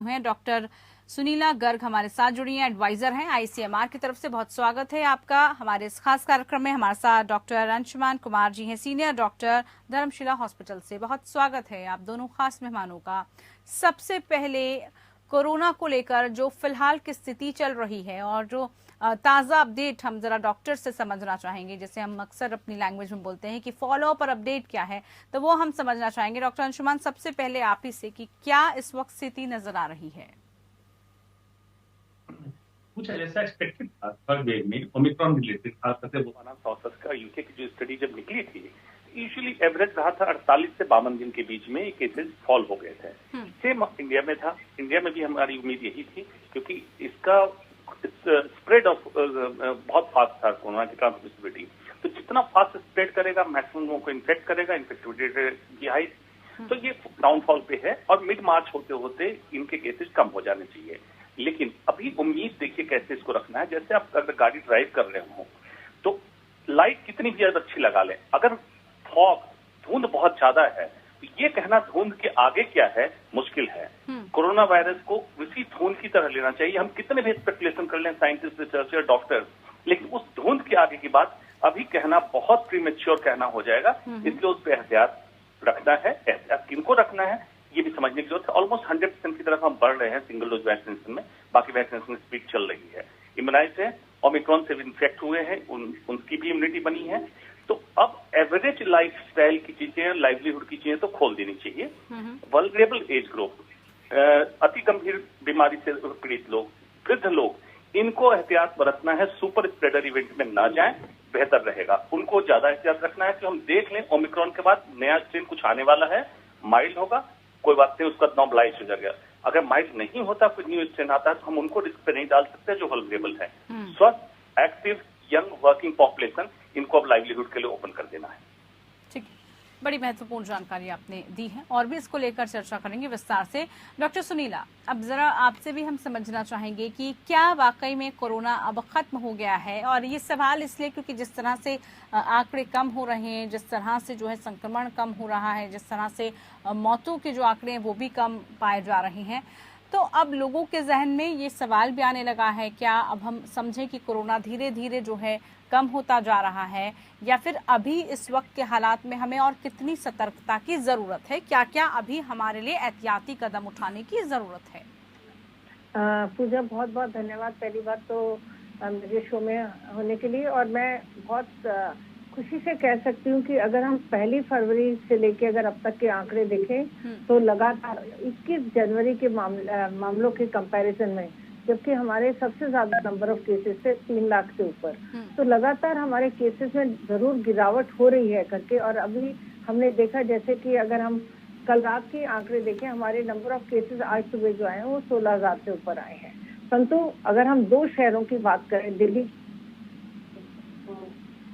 हैं डॉक्टर सुनीला गर्ग हमारे साथ जुड़ी हैं, एडवाइजर हैं आईसीएमआर की तरफ से। बहुत स्वागत है आपका हमारे इस खास कार्यक्रम में। हमारे साथ डॉक्टर अंशुमान कुमार जी हैं, सीनियर डॉक्टर धर्मशिला हॉस्पिटल से। बहुत स्वागत है आप दोनों खास मेहमानों का। सबसे पहले कोरोना को लेकर जो फिलहाल की स्थिति चल रही है और जो ताज़ा अपडेट हम जरा डॉक्टर से समझना चाहेंगे, जैसे हम अक्सर अपनी लैंग्वेज में बोलते हैं कि फॉलो अप और अपडेट क्या है, तो वो हम समझना चाहेंगे। डॉक्टर अंशुमान, सबसे पहले आप ही से कि क्या इस वक्त स्थिति नजर आ रही है? कुछ ऐसा एक्सपेक्टेड था थर्ड वेव में ओमिक्रॉन रिलेटेड, खासतौर से वो 64 का यूके की जो स्टडी जब निकली थी, यूजुअली एवरेज रहा था 48 से 52 दिन के बीच में केसेस फॉल हो गए थे। सेम इंडिया में था, इंडिया में भी हमारी उम्मीद यही थी, क्योंकि इसका स्प्रेड ऑफ बहुत फास्ट था कोरोना की ट्रांसमिसिबिलिटी। तो जितना फास्ट स्प्रेड करेगा मैक्सिमम लोगों को इन्फेक्ट करेगा, इन्फेक्टिविटी भी हाई। तो ये डाउनफॉल पे है और मिड मार्च होते होते इनके केसेस कम हो जाने चाहिए। लेकिन अभी उम्मीद देखिए कैसे इसको रखना है। जैसे आप अगर गाड़ी ड्राइव कर रहे हो तो लाइट कितनी भी ज्यादा अच्छी लगा लें, अगर फॉग धुंध बहुत ज्यादा है तो ये कहना धुंध के आगे क्या है मुश्किल है। कोरोना वायरस को उसी धुंध की तरह लेना चाहिए। हम कितने भी स्पेकुलेशन कर लें, साइंटिस्ट, रिसर्चर, डॉक्टर, लेकिन उस धुंध के आगे की बात अभी कहना बहुत प्रीमेच्योर कहना हो जाएगा। इसलिए उस पर एहतियात रखना है। एहतियात किनको रखना है ये भी समझने की जरूरत है। ऑलमोस्ट 100% की तरफ हम बढ़ रहे हैं सिंगल डोज वैक्सीनेशन में, बाकी वैक्सीनेशन स्पीड चल रही है। इम्यूनाइज है, ओमिक्रॉन से इन्फेक्ट हुए हैं, उनकी भी इम्यूनिटी बनी है। तो अब एवरेज लाइफ स्टाइल की चीजें, लाइवलीहुड की चीजें तो खोल देनी चाहिए। वल्नरेबल एज ग्रुप, अति गंभीर बीमारी से पीड़ित लोग, वृद्ध लोग, इनको एहतियात बरतना है। सुपर स्प्रेडर इवेंट में ना जाएं, बेहतर रहेगा। उनको ज्यादा एहतियात रखना है कि हम देख लें ओमिक्रॉन के बाद नया स्ट्रेन कुछ आने वाला है, माइल्ड होगा, कोई बात नहीं, उसका नॉर्मलाइज हो जाएगा। अगर माइल्ड नहीं होता, कोई न्यू स्ट्रेन आता है तो हम उनको रिस्क पे नहीं डाल सकते जो वल्नरेबल है। स्वस्थ, एक्टिव, यंग, वर्किंग पॉपुलेशन, इनको अब लाइवलीहुड के लिए ओपन कर देना है। ठीक है, बड़ी महत्वपूर्ण जानकारी आपने दी है और भी इसको लेकर चर्चा करेंगे विस्तार से। डॉक्टर सुनीला, अब जरा आपसे भी हम समझना चाहेंगे कि क्या वाकई में कोरोना अब खत्म हो गया है? और ये सवाल इसलिए क्योंकि जिस तरह से आंकड़े कम हो रहे हैं, जिस तरह से जो है संक्रमण कम हो रहा है, जिस तरह से मौतों के जो आंकड़े हैं वो भी कम पाए जा रहे हैं, तो अब लोगों के जहन में ये सवाल भी आने लगा है, क्या अब हम समझें कि कोरोना धीरे धीरे जो है कम होता जा रहा है, या फिर अभी इस वक्त के हालात में हमें और कितनी सतर्कता की जरूरत है? क्या क्या अभी हमारे लिए एहतियाती कदम उठाने की जरूरत है? पूजा, बहुत बहुत धन्यवाद पहली बात तो मेरे शो में होने के लिए। और मैं बहुत खुशी से कह सकती हूँ कि अगर हम 1 फरवरी से लेके अगर अब तक के आंकड़े देखें तो लगातार 21 जनवरी के मामलों के कंपैरिजन में, जबकि हमारे सबसे ज्यादा नंबर ऑफ केसेस थे 3 लाख से ऊपर, तो लगातार हमारे केसेस में जरूर गिरावट हो रही है करके। और अभी हमने देखा जैसे कि अगर हम कल रात के आंकड़े देखें, हमारे नंबर ऑफ केसेस आज सुबह जो आए हैं वो 16,000 से ऊपर आए हैं। परंतु अगर हम 2 शहरों की बात करें, दिल्ली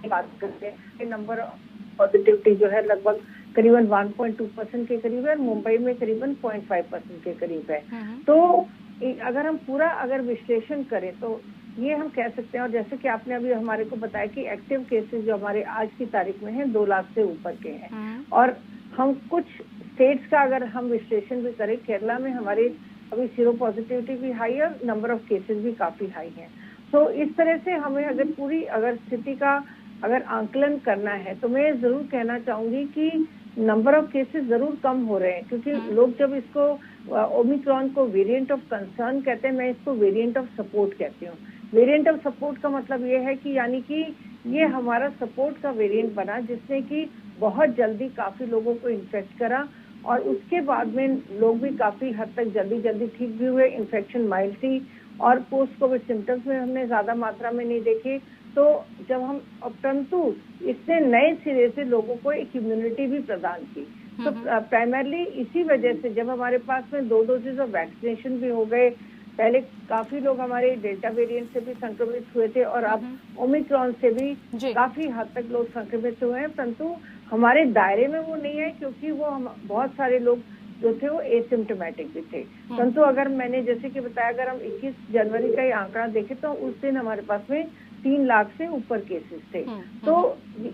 की बात करते हैं, नंबर ऑफ पॉजिटिविटी जो है लगभग करीबन 1.2% के करीब है, मुंबई में करीबन 0.5% के करीब है। तो अगर हम पूरा विश्लेषण करें तो ये हम कह सकते हैं, और जैसे कि आपने अभी हमारे को बताया कि एक्टिव केसेस जो हमारे आज की तारीख में हैं 2 लाख से ऊपर के हैं। और हम कुछ स्टेट्स का अगर हम विश्लेषण भी करें, केरला में हमारे अभी सीरो पॉजिटिविटी भी हाई है और नंबर ऑफ केसेस भी काफी हाई है। तो इस तरह से हमें अगर पूरी स्थिति का आंकलन करना है तो मैं जरूर कहना चाहूंगी कि नंबर ऑफ केसेस जरूर कम हो रहे हैं, क्योंकि लोग जब इसको ओमिक्रॉन को वेरिएंट ऑफ कंसर्न कहते हैं, मैं इसको वेरिएंट ऑफ सपोर्ट कहती हूँ। वेरिएंट ऑफ सपोर्ट का मतलब ये है कि यानी कि ये हमारा सपोर्ट का वेरिएंट बना, जिसने कि बहुत जल्दी काफी लोगों को इन्फेक्ट करा और उसके बाद में लोग भी काफी हद तक जल्दी ठीक भी हुए, इन्फेक्शन माइल्ड थी और पोस्ट कोविड सिम्टम्स में हमने ज्यादा मात्रा में नहीं देखे। तो जब हम परंतु इसने नए सिरे से लोगों को एक इम्यूनिटी भी प्रदान की। तो प्राइमरली इसी वजह से जब हमारे पास में 2 डोजेज ऑफ वैक्सीनेशन भी हो गए, पहले काफी लोग हमारे डेल्टा वेरिएंट से भी संक्रमित हुए थे और अब ओमिक्रॉन से भी काफी हद तक लोग संक्रमित हुए हैं, परंतु हमारे दायरे में वो नहीं है क्योंकि वो बहुत सारे लोग जो थे वो एसिम्टोमेटिक भी थे। परंतु अगर मैंने जैसे कि बताया, अगर हम 21 जनवरी का ही आंकड़ा देखें तो उस दिन हमारे पास में 3 लाख से ऊपर केसेस थे। तो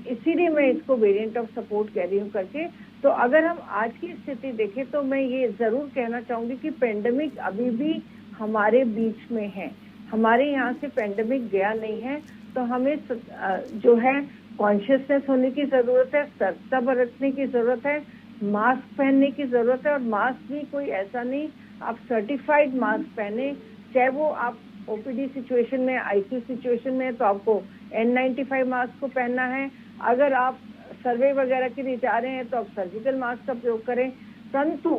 इसीलिए मैं इसको वेरिएंट ऑफ सपोर्ट कह रही हूँ करके। तो अगर हम आज की स्थिति देखें तो मैं ये जरूर कहना चाहूंगी कि पेंडेमिक अभी भी हमारे बीच में है, हमारे यहाँ से पेंडेमिक गया नहीं है। तो हमें जो है कॉन्शियसनेस होने की जरूरत है, सतर्कता बरतने की जरूरत है, मास्क पहनने की जरूरत है। और मास्क भी कोई ऐसा नहीं, आप सर्टिफाइड मास्क पहने, चाहे वो आप ओपीडी सिचुएशन में, आईसीयू सिचुएशन में तो आपको N95 मास्क को पहनना है। अगर आप सर्वे वगैरह के लिए जा रहे हैं तो आप सर्जिकल मास्क का प्रयोग करें। परंतु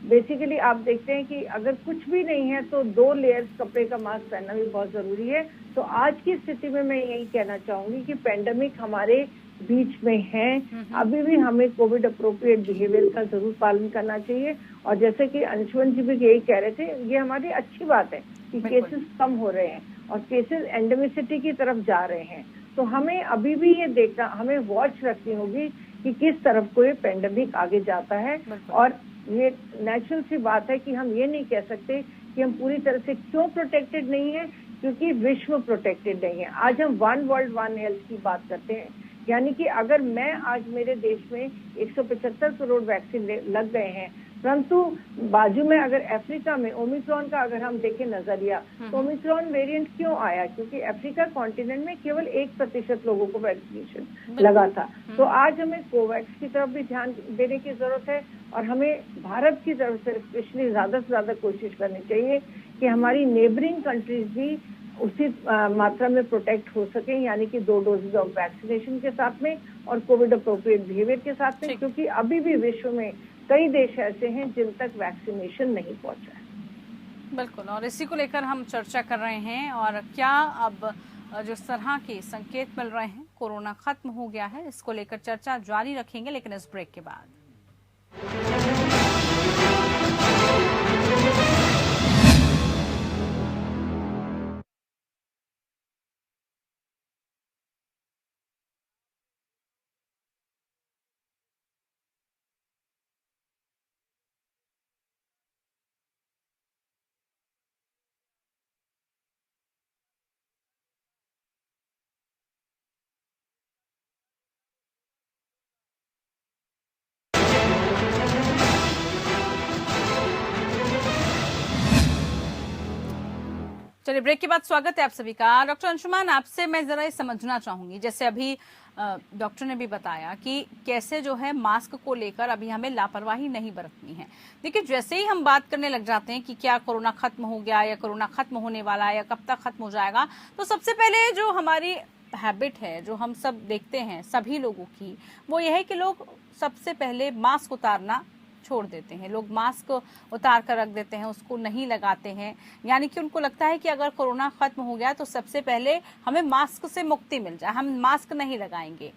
बेसिकली आप देखते हैं कि अगर कुछ भी नहीं है तो 2 लेयर्स कपड़े का मास्क पहनना भी बहुत जरूरी है। तो आज की स्थिति में मैं यही कहना चाहूंगी कि पेंडेमिक हमारे बीच में है, अभी भी हमें कोविड अप्रोप्रिएट बिहेवियर का जरूर पालन करना चाहिए। और जैसे कि अंशुमन जी भी यही कह रहे थे, ये हमारी अच्छी बात है कि केसेस कम हो रहे हैं और केसेस एंडेमिसिटी की तरफ जा रहे हैं। तो हमें अभी भी ये देखना, हमें वॉच रखनी होगी कि किस तरफ को ये पेंडेमिक आगे जाता है। और ये नेचुरल सी बात है कि हम ये नहीं कह सकते कि हम पूरी तरह से क्यों प्रोटेक्टेड नहीं है, क्योंकि विश्व प्रोटेक्टेड नहीं है। आज हम वन वर्ल्ड वन हेल्थ की बात करते हैं, यानी कि अगर मैं आज मेरे देश में 175 करोड़ वैक्सीन लग गए हैं, परंतु बाजू में अगर अफ्रीका में ओमिक्रॉन का अगर हम देखें नजरिया, तो ओमिक्रॉन वेरिएंट क्यों आया? क्योंकि अफ्रीका कॉन्टिनेंट में केवल 1% लोगों को वैक्सीनेशन लगा था। तो आज हमें कोवैक्स की तरफ भी ध्यान देने की जरूरत है और हमें भारत की तरफ से स्पेशली ज्यादा से ज्यादा कोशिश करनी चाहिए कि हमारी नेबरिंग कंट्रीज भी उसी मात्रा में प्रोटेक्ट हो सके, यानी कि 2 डोजेज ऑफ वैक्सीनेशन के साथ में और कोविड अप्रोप्रिएट बिहेवियर के साथ में, क्योंकि अभी भी विश्व में कई देश ऐसे हैं जिन तक वैक्सीनेशन नहीं पहुंचा है। बिल्कुल, और इसी को लेकर हम चर्चा कर रहे हैं। और क्या अब जिस तरह के संकेत मिल रहे हैं कोरोना खत्म हो गया है, इसको लेकर चर्चा जारी रखेंगे, लेकिन इस ब्रेक के बाद। चलिए, ब्रेक के बाद स्वागत है आप सभी का। डॉक्टर अंशुमान, आपसे मैं जरा ये समझना चाहूंगी, जैसे अभी डॉक्टर ने भी बताया कि कैसे जो है मास्क को लेकर अभी हमें लापरवाही नहीं बरतनी है। देखिए, जैसे ही हम बात करने लग जाते हैं कि क्या कोरोना खत्म हो गया या कोरोना खत्म होने वाला है या कब तक खत्म हो जाएगा, तो सबसे पहले जो हमारी हैबिट है, जो हम सब देखते हैं सभी लोगों की, वो ये है कि लोग सबसे पहले मास्क उतारना छोड़ देते हैं। लोग मास्क उतार कर रख देते हैं, उसको नहीं लगाते हैं, यानी कि उनको लगता है कि अगर कोरोना खत्म हो गया तो सबसे पहले हमें मास्क से मुक्ति मिल जाए, हम मास्क नहीं लगाएंगे।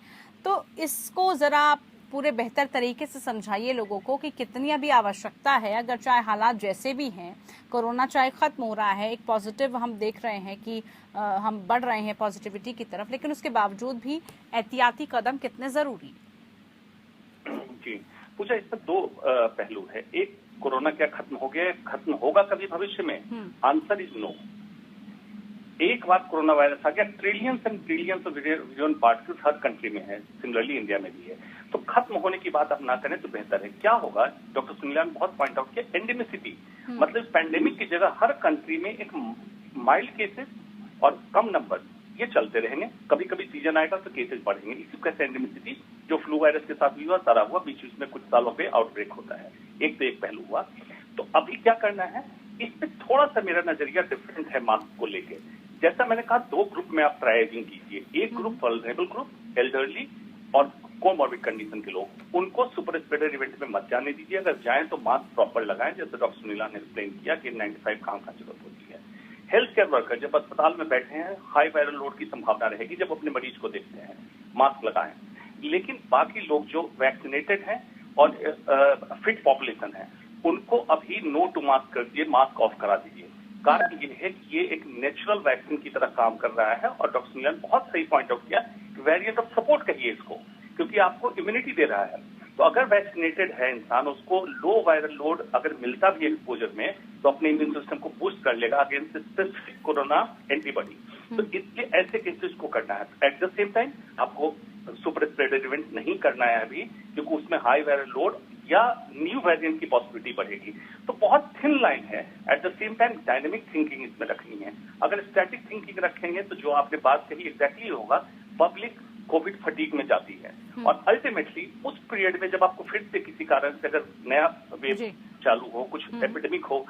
तो इसको जरा पूरे बेहतर तरीके से समझाइए लोगों को कि कितनी अभी आवश्यकता है, अगर चाहे हालात जैसे भी हैं, कोरोना चाहे खत्म हो रहा है, एक पॉजिटिव हम देख रहे हैं कि हम बढ़ रहे हैं पॉजिटिविटी की तरफ, लेकिन उसके बावजूद भी एहतियाती कदम कितने जरूरी? जी पूजा, इसमें 2 पहलू है। एक, कोरोना क्या खत्म हो गया, खत्म होगा कभी भविष्य में? Answer is no. एक बार कोरोना वायरस आ गया, trillions and trillions of visual particles हर कंट्री में है, सिमिलरली इंडिया में भी है। तो खत्म होने की बात अब ना करें तो बेहतर है। क्या होगा, डॉक्टर सुनीला ने बहुत पॉइंट आउट किया, एंडेमिसिटी, मतलब पैंडेमिक की जगह हर कंट्री में एक माइल्ड केसेस और कम नंबर, ये चलते रहेंगे। कभी कभी सीजन आएगा तो केसेस बढ़ेंगे। इसी कैसे एंडेमिसिटी जो फ्लू वायरस के साथ भी हुआ, सारा हुआ, बीच में कुछ सालों पे आउटब्रेक होता है। एक तो एक पहलू हुआ। तो अभी क्या करना है, इस पे थोड़ा सा मेरा नजरिया डिफरेंट है मास्क को लेके। जैसा मैंने कहा, 2 ग्रुप में आप ट्राइजिंग कीजिए। एक ग्रुप वल्नरेबल ग्रुप, एल्डरली और कोमॉर्बिड कंडीशन के लोग, उनको सुपर स्प्रेडर इवेंट में मत जाने दीजिए। अगर जाएं तो मास्क प्रॉपर लगाएं, जैसे डॉक्टर सुनीला ने एक्सप्लेन किया कि 95 कहाँ जरूरत होती है। हेल्थ केयर वर्कर जब अस्पताल में बैठे हैं, हाई वायरल लोड की संभावना रहेगी, जब अपने मरीज को देखते हैं मास्क लगाएं। लेकिन बाकी लोग जो वैक्सीनेटेड हैं और फिट पॉपुलेशन है, उनको अभी नो टू मास्क कर दिए, मास्क ऑफ करा दीजिए। कारण ये है कि ये एक नेचुरल वैक्सीन की तरह काम कर रहा है। और डॉक्टर सुनील ने बहुत सही पॉइंट आउट किया, वेरिएंट ऑफ सपोर्ट कहिए इसको, क्योंकि आपको इम्यूनिटी दे रहा है। तो अगर वैक्सीनेटेड है इंसान, उसको लो वायरल लोड अगर मिलता भी एक्सपोजर में, तो अपने इम्यून सिस्टम को बूस्ट कर लेगा अगेंस्ट स्पेसिफिक कोरोना एंटीबॉडी। तो इसलिए ऐसे केसेस को करना है। एट द सेम टाइम आपको सुपर स्प्रेडर इवेंट नहीं करना है अभी, क्योंकि उसमें हाई वायरल लोड या न्यू वेरिएंट की पॉसिबिलिटी बढ़ेगी। तो बहुत थिन लाइन है। At the same time dynamic thinking इसमें रखनी है। अगर स्टैटिक थिंकिंग रखेंगे तो जो आपने बात कही एग्जैक्टली होगा, पब्लिक कोविड फटीग में जाती है और अल्टीमेटली उस पीरियड में जब आपको फिर से किसी कारण से अगर नया वेव चालू हो, कुछ एपिडेमिक हो,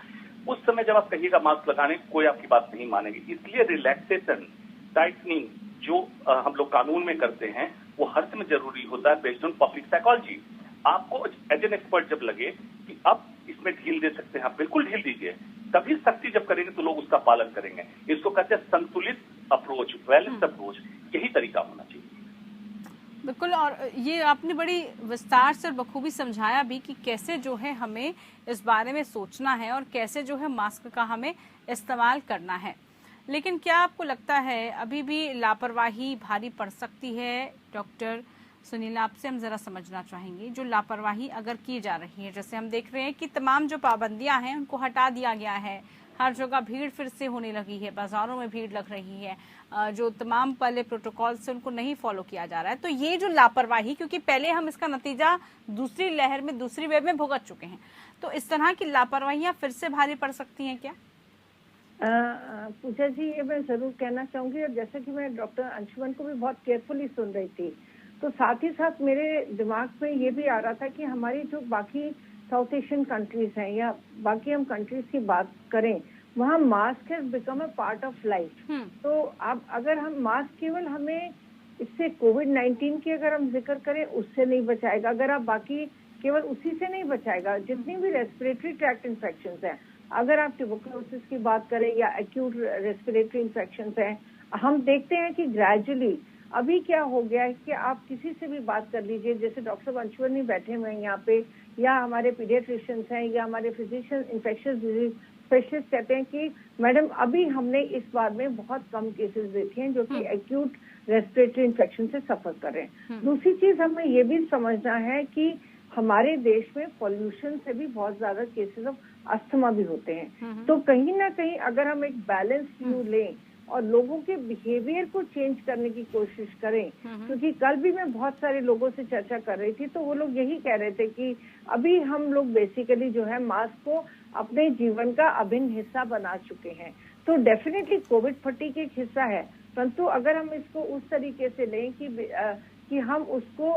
उस समय जब आप कहिएगा मास्क लगाने, कोई आपकी बात नहीं मानेगी। इसलिए रिलैक्सेशन, टाइटनिंग जो हम लोग कानून में करते हैं वो हर समय जरूरी होता है बेस्ड ऑन पब्लिक साइकोलॉजी। आपको एज एन एक्सपर्ट जब लगे कि अब इसमें ढील दे सकते हैं, आप बिल्कुल ढील दीजिए। तभी सख्ती जब करेंगे तो लोग उसका पालन करेंगे। इसको कहते हैं संतुलित अप्रोच, बैलेंस अप्रोच, यही तरीका होना चाहिए। बिल्कुल, और ये आपने बड़ी विस्तार से और बखूबी समझाया भी कि कैसे जो है हमें इस बारे में सोचना है और कैसे जो है मास्क का हमें इस्तेमाल करना है। लेकिन क्या आपको लगता है अभी भी लापरवाही भारी पड़ सकती है? डॉक्टर सुनीला, आपसे हम जरा समझना चाहेंगे, जो लापरवाही अगर की जा रही है, जैसे हम देख रहे हैं कि तमाम जो पाबंदियां हैं उनको हटा दिया गया है, हर जगह भीड़ फिर से होने लगी है, बाजारों में भीड़ लग रही है, जो तमाम पहले प्रोटोकॉल से उनको नहीं फॉलो किया जा रहा है। तो ये जो लापरवाही, क्योंकि पहले हम इसका नतीजा दूसरी लहर में, दूसरी वेव में भुगत चुके हैं, तो इस तरह की लापरवाहियां फिर से भारी पड़ सकती हैं क्या? पूजा जी, ये मैं जरूर कहना चाहूंगी, और जैसे कि मैं डॉक्टर अंशुमन को भी बहुत केयरफुली सुन रही थी, तो साथ ही साथ मेरे दिमाग में ये भी आ रहा था कि हमारी जो बाकी साउथ एशियन कंट्रीज हैं या बाकी हम कंट्रीज की बात करें, वहाँ mask has become a part of life. तो अब अगर हम मास्क केवल हमें इससे कोविड-19 की अगर हम जिक्र करें उससे नहीं बचाएगा, अगर आप बाकी केवल उसी से नहीं बचाएगा, जितनी भी रेस्पिरेटरी ट्रैक्ट इन्फेक्शंस हैं, अगर आप ट्यूबरकुलोसिस की बात करें या एक्यूट रेस्पिरेटरी इन्फेक्शंस हैं, हम देखते हैं कि ग्रेजुअली अभी क्या हो गया है कि आप किसी से भी बात कर लीजिए, जैसे डॉक्टर अंशुमन ही बैठे हुए हैं यहाँ पे, या हमारे पीडियाट्रिशियंस हैं या हमारे फिजिशियन इन्फेक्शियस डिजीज स्पेशलिस्ट कहते हैं कि मैडम अभी हमने इस बार में बहुत कम केसेस देखे हैं जो कि एक्यूट रेस्पिरेटरी इन्फेक्शन से सफर कर रहे हैं। दूसरी चीज हमें ये भी समझना है कि हमारे देश में पॉल्यूशन से भी बहुत ज्यादा केसेस ऑफ अस्थमा भी होते हैं। तो कहीं ना कहीं अगर हम एक बैलेंस व्यू लें और लोगों के बिहेवियर को चेंज करने की कोशिश करें, क्योंकि कल भी मैं बहुत सारे लोगों से चर्चा कर रही थी, तो वो लोग यही कह रहे थे कि अभी हम लोग बेसिकली जो है मास्क को अपने जीवन का अभिन्न हिस्सा बना चुके हैं। तो डेफिनेटली कोविड फटीग एक हिस्सा है, परंतु अगर हम इसको उस तरीके से लें कि हम उसको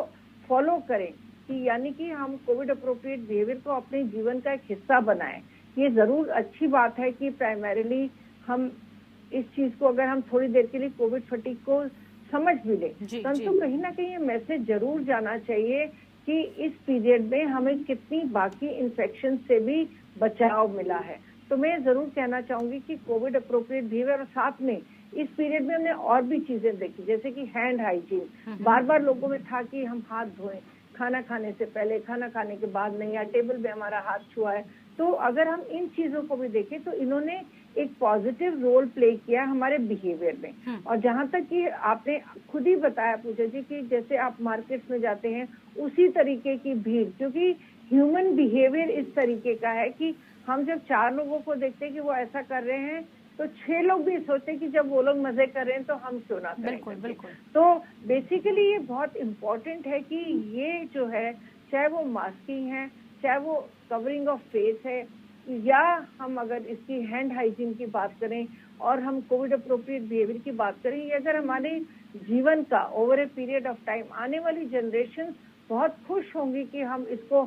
फॉलो करें, कि यानी कि हम कोविड अप्रोप्रिएट बिहेवियर को अपने जीवन का एक हिस्सा बनाएं। ये जरूर अच्छी बात है कि प्राइमरीली हम इस चीज को, अगर हम थोड़ी देर के लिए कोविड फटीग को समझ भी लें, परंतु कहीं ना कहीं ये मैसेज जरूर जाना चाहिए कि इस पीरियड में हमें कितनी बाकी इन्फेक्शन से भी बचाव मिला है। तो मैं जरूर कहना चाहूंगी कि कोविड अप्रोप्रिएट बिहेवियर, और साथ में इस पीरियड में हमने और भी चीजें देखी, जैसे कि हैंड हाइजीन। बार बार लोगों में था कि हम हाथ धोएं, खाना खाने से पहले, खाना खाने के बाद नहीं, या टेबल पे हमारा हाथ छुआ है। तो अगर हम इन चीजों को भी देखें तो इन्होंने एक पॉजिटिव रोल प्ले किया हमारे बिहेवियर में। और जहां तक कि आपने खुद ही बताया पूजा जी कि जैसे आप मार्केट्स में जाते हैं उसी तरीके की भीड़, क्योंकि ह्यूमन बिहेवियर इस तरीके का है कि हम जब 4 लोगों को देखते हैं कि वो ऐसा कर रहे हैं, तो 6 लोग भी सोचते हैं कि जब वो लोग मजे कर रहे हैं तो हम क्यों ना करें। बिल्कुल बिल्कुल। तो बेसिकली ये बहुत इम्पोर्टेंट है कि ये जो है, चाहे वो मास्किंग है, चाहे वो कवरिंग ऑफ फेस है, या हम अगर इसकी हैंड हाइजीन की बात करें और हम कोविड अप्रोप्रिएट बिहेवियर की बात करें, ये अगर हमारे जीवन का over a period of time, आने वाली जनरेशन बहुत खुश होंगी कि हम इसको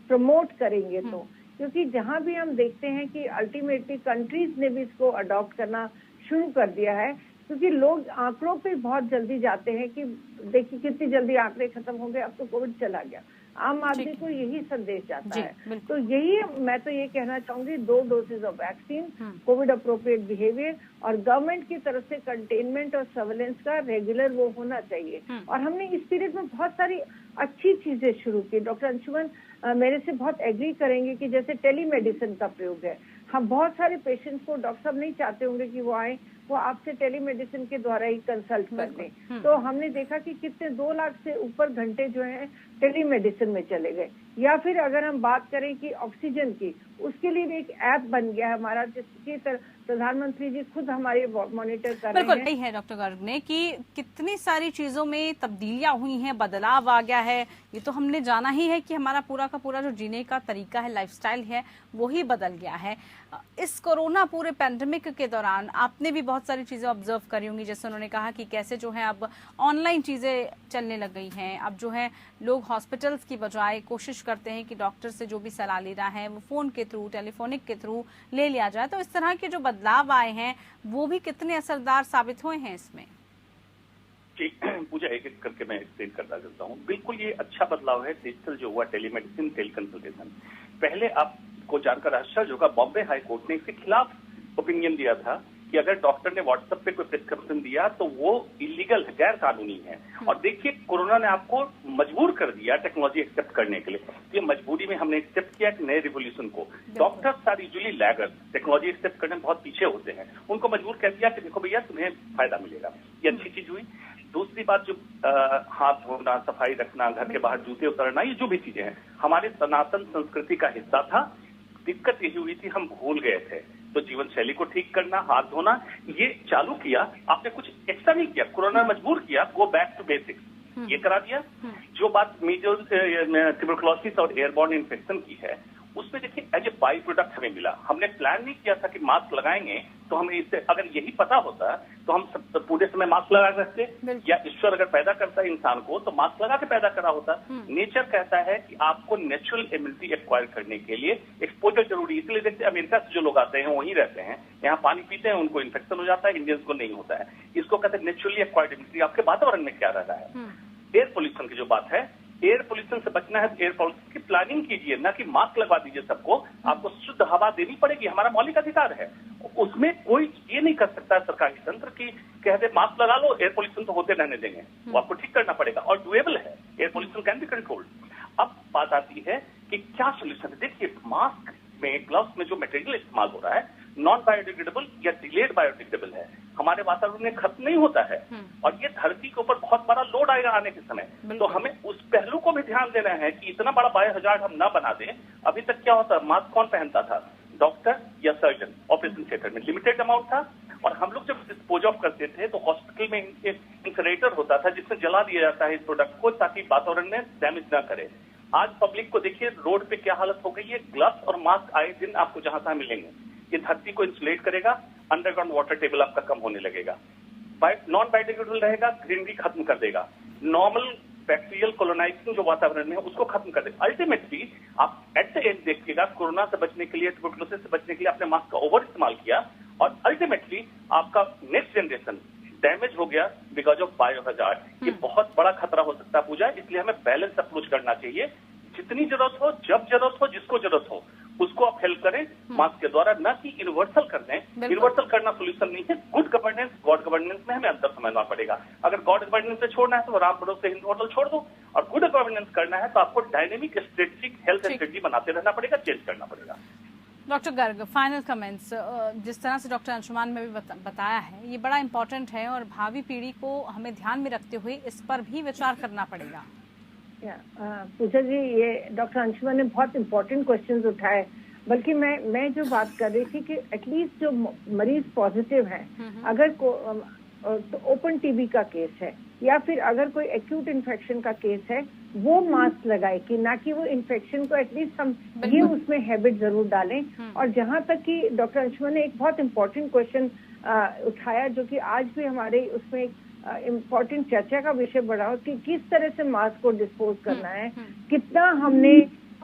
प्रमोट करेंगे। तो क्योंकि जहां भी हम देखते हैं कि अल्टीमेटली कंट्रीज ने भी इसको अडॉप्ट करना शुरू कर दिया है, क्योंकि लोग आंकड़ों पे बहुत जल्दी जाते हैं कि देखिए कितनी जल्दी आंकड़े खत्म हो गए, अब तो कोविड चला गया। आम आदमी को यही संदेश जाता है। तो यही मैं तो ये कहना चाहूंगी, 2 doses of vaccine, covid appropriate behaviour, और गवर्नमेंट की तरफ से कंटेनमेंट और सर्वेलेंस का रेगुलर वो होना चाहिए। और हमने इस पीरियड में बहुत सारी अच्छी चीजें शुरू की। डॉक्टर अंशुमन मेरे से बहुत एग्री करेंगे कि जैसे टेलीमेडिसिन का प्रयोग है, हम बहुत सारे पेशेंट्स को, डॉक्टर साहब नहीं चाहते होंगे कि वो आए, वो आपसे टेलीमेडिसिन के द्वारा ही कंसल्ट करते हैं। तो हमने देखा कि कितने 2 लाख से ऊपर घंटे जो है टेलीमेडिसिन में चले गए। या फिर अगर हम बात करें कि ऑक्सीजन की, उसके लिए भी एक ऐप बन गया है हमारा, जिसकी प्रधानमंत्री जी खुद हमारे मॉनिटर कर रहे हैं। बिल्कुल है डॉक्टर गर्ग ने कि कितनी सारी चीजों में तब्दीलियां हुई हैं, बदलाव आ गया है। ये तो हमने जाना ही है कि हमारा पूरा का पूरा जो जीने का तरीका है, लाइफस्टाइल है, वो ही बदल गया है। इस कोरोना पूरे पैंडेमिक के दौरान आपने भी बहुत सारी चीजें ऑब्जर्व करी होंगी, जैसे उन्होंने कहा कि कैसे जो है अब ऑनलाइन चीजें चलने लग गई हैं। अब जो है लोग हॉस्पिटल्स की बजाय कोशिश करते हैं कि डॉक्टर से जो भी सलाह लेना है वो फोन के थ्रू, टेलीफोनिक के थ्रू ले लिया जाए। तो इस तरह के जो बदलाव आए हैं वो भी कितने असरदार साबित हुए हैं इसमें? जी पूजा, एक एक करके मैं एक्सप्लेन करना चाहता हूँ। बिल्कुल ये अच्छा बदलाव है डिजिटल जो हुआ, टेलीमेडिसिन, टेलीकंसल्टेशन। पहले आपको जानकर आश्चर्य होगा, बॉम्बे हाई कोर्ट ने इसके खिलाफ ओपिनियन दिया था कि अगर डॉक्टर ने व्हाट्सएप पे कोई प्रिस्क्रिप्शन दिया तो वो इलीगल है, गैर कानूनी है। और देखिए कोरोना ने आपको मजबूर कर दिया टेक्नोलॉजी एक्सेप्ट करने के लिए। ये मजबूरी में हमने एक्सेप्ट किया एक नए रिवोल्यूशन को। Doctors are usually laggards, technology accept करने में बहुत पीछे होते हैं। उनको मजबूर कर दिया कि देखो भैया तुम्हें फायदा मिलेगा। ये अच्छी चीज हुई। दूसरी बात जो हाथ धोना, सफाई रखना, घर के बाहर जूते उतारना, ये जो भी चीजें हैं हमारे सनातन संस्कृति का हिस्सा था। दिक्कत यही हुई थी हम भूल गए थे। तो जीवन शैली को ठीक करना, हाथ धोना, ये चालू किया। आपने कुछ एक्स्ट्रा नहीं किया, कोरोना मजबूर किया गो बैक टू बेसिक्स, ये करा दिया। जो बात मेजर ट्यूबरकुलोसिस और एयरबॉर्न इन्फेक्शन की है, उसमें देखिए एज ए बाई प्रोडक्ट हमें मिला। हमने प्लान नहीं किया था कि मास्क लगाएंगे तो हमें इससे, अगर यही पता होता तो हम सब पूरे समय मास्क लगा सकते, या ईश्वर अगर पैदा करता है इंसान को तो मास्क लगा के पैदा करा होता। नेचर कहता है कि आपको नेचुरल इम्यूनिटी एक्वायर करने के लिए एक्सपोजर जरूरी। इसलिए देखते अमेरिका से जो लोग आते हैं वहीं रहते हैं, यहाँ पानी पीते हैं, उनको इन्फेक्शन हो जाता है, इंडियंस को नहीं होता है। इसको कहते हैं नेचुरली एक्वायर्ड इम्यूनिटी। आपके वातावरण में क्या रह रहा है। एयर पोल्यूशन की जो बात है, एयर पोल्यूशन से बचना है तो एयर पोल्यूशन की प्लानिंग कीजिए, ना कि मास्क लगवा दीजिए सबको। आपको शुद्ध हवा देनी पड़ेगी, हमारा मौलिक अधिकार है। उसमें कोई ये नहीं कर सकता सरकारी तंत्र की कह दे मास्क लगा लो, एयर पोल्यूशन तो होते रहने देंगे। वो आपको ठीक करना पड़ेगा और डुएबल है। Air pollution can be controlled. अब बात आती है कि क्या सोल्यूशन है। देखिए मास्क में, ग्लव्स में जो मटेरियल इस्तेमाल हो रहा है नॉन बायोडिग्रेडेबल या डिलेड बायोडिग्रेडेबल है, हमारे वातावरण में खत्म नहीं होता है। और ये धरती के ऊपर बहुत बड़ा लोड आएगा आने के समय। तो हमें उस पहलू को भी ध्यान देना है कि इतना बड़ा बायो हजार्ड हम ना बना दें। अभी तक क्या होता, मास्क कौन पहनता था, डॉक्टर या सर्जन। ऑपरेशन थिएटर में लिमिटेड अमाउंट था और हम लोग जब डिस्पोज ऑफ करते थे तो हॉस्पिटल में इंसिनरेटर होता था जिसमें जला दिया जाता है इस प्रोडक्ट को ताकि वातावरण में डैमेज ना करे। आज पब्लिक को देखिए रोड पे क्या हालत हो गई है। ग्लव्स और मास्क आए दिन आपको जहां तहां मिलेंगे। ये धरती को इंसुलेट करेगा, अंडरग्राउंड वाटर टेबल आपका कम होने लगेगा, नॉन बायोडिग्रेडेबल रहेगा, ग्रीनरी खत्म कर देगा, नॉर्मल बैक्टीरियल कोलोनाइजेशन जो वातावरण में है उसको खत्म कर देगा। अल्टीमेटली आप एट द एंड देखिएगा, कोरोना से बचने के लिए, ट्यूबरकुलोसिस से बचने के लिए आपने मास्क का ओवर इस्तेमाल किया और अल्टीमेटली आपका नेक्स्ट जनरेशन डैमेज हो गया बिकॉज ऑफ बायो हजार्ड। ये बहुत बड़ा खतरा हो सकता है पूजा। इसलिए हमें बैलेंस अप्रोच करना चाहिए। जितनी जरूरत हो, जब जरूरत हो, जिसको जरूरत हो उसको आप हेल्प करें मास्क के द्वारा, न कि यूनिवर्सल कर दें। यूनिवर्सल करना सोल्यूशन नहीं है। गुड गवर्नेंस, गॉड गवर्नेंस में हमें अंतर समझना पड़ेगा। अगर गॉड गवर्नेंस से छोड़ना है तो राम भरोसे हिंदू होटल छोड़ दो, और गुड गवर्नेंस करना है तो आपको डायनेमिक स्ट्रेटेजिक हेल्थ स्ट्रेटेजी बनाते रहना पड़ेगा, चेंज करना पड़ेगा। Doctor Garg, final comments. जिस तरह से डॉक्टर अंशुमान ने भी बताया है, ये बड़ा इंपॉर्टेंट है और भावी पीढ़ी को हमें ध्यान में रखते हुए इस पर भी विचार करना पड़ेगा। पूजा जी, ये डॉक्टर अंशुमान ने बहुत इंपॉर्टेंट क्वेश्चंस उठाए। बल्कि मैं जो बात कर रही थी कि एटलीस्ट जो मरीज पॉजिटिव हैं, अगर तो ओपन टीबी का केस है या फिर अगर कोई एक्यूट इन्फेक्शन का केस है, वो मास्क लगाए कि ना कि वो इन्फेक्शन को एटलीस्ट हम ये उसमें हैबिट जरूर डालें। और जहां तक कि डॉक्टर अंशुमान ने एक बहुत इंपॉर्टेंट क्वेश्चन उठाया जो कि आज भी हमारे उसमें इम्पोर्टेंट चर्चा का विषय बढ़ा हो कि किस तरह से मास्क को डिस्पोज करना है, कितना हमने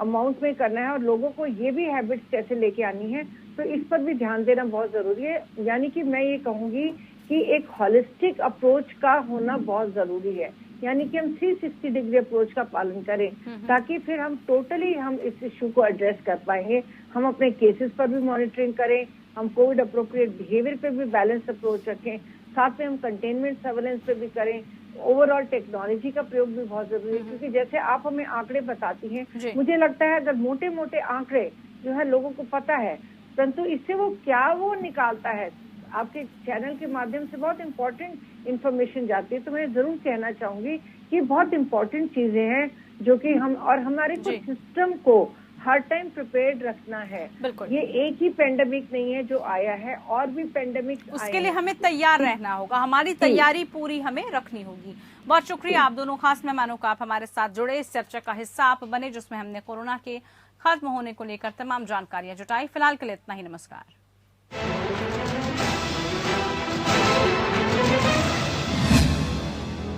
अमाउंट में करना है और लोगों को ये भी हैबिट्स कैसे लेके आनी है। तो इस पर भी ध्यान देना बहुत जरूरी है। यानी कि मैं ये कहूंगी कि एक हॉलिस्टिक अप्रोच का होना बहुत जरूरी है। यानी कि हम 360 डिग्री अप्रोच का पालन करें ताकि फिर हम टोटली हम इस इश्यू को एड्रेस कर पाएंगे। हम अपने केसेस पर भी मॉनिटरिंग करें, हम कोविड अप्रोप्रिएट बिहेवियर पे भी बैलेंस अप्रोच रखें, साथ में हम कंटेनमेंट सर्वेलेंस पे भी करें। ओवरऑल टेक्नोलॉजी का प्रयोग भी बहुत जरूरी है क्योंकि जैसे आप हमें आंकड़े बताती हैं, मुझे लगता है अगर मोटे मोटे आंकड़े जो है लोगों को पता है, परंतु इससे वो क्या वो निकालता है आपके चैनल के माध्यम से बहुत इम्पोर्टेंट इंफॉर्मेशन जाती है, तो मैं जरूर कहना चाहूंगी कि बहुत इम्पोर्टेंट चीजें हैं जो कि हम और हमारे कुछ सिस्टम को हर टाइम प्रिपेयर्ड रखना है। ये एक ही पेंडेमिक नहीं है जो आया है, और भी पेंडेमिक उसके लिए हमें तैयार रहना होगा, हमारी तैयारी पूरी हमें रखनी होगी। बहुत शुक्रिया आप दोनों खास मेहमानों का, आप हमारे साथ जुड़े, इस चर्चा का हिस्सा आप बने जिसमें हमने कोरोना के खत्म होने को लेकर तमाम जानकारियां जुटाई। फिलहाल के लिए इतना ही, नमस्कार।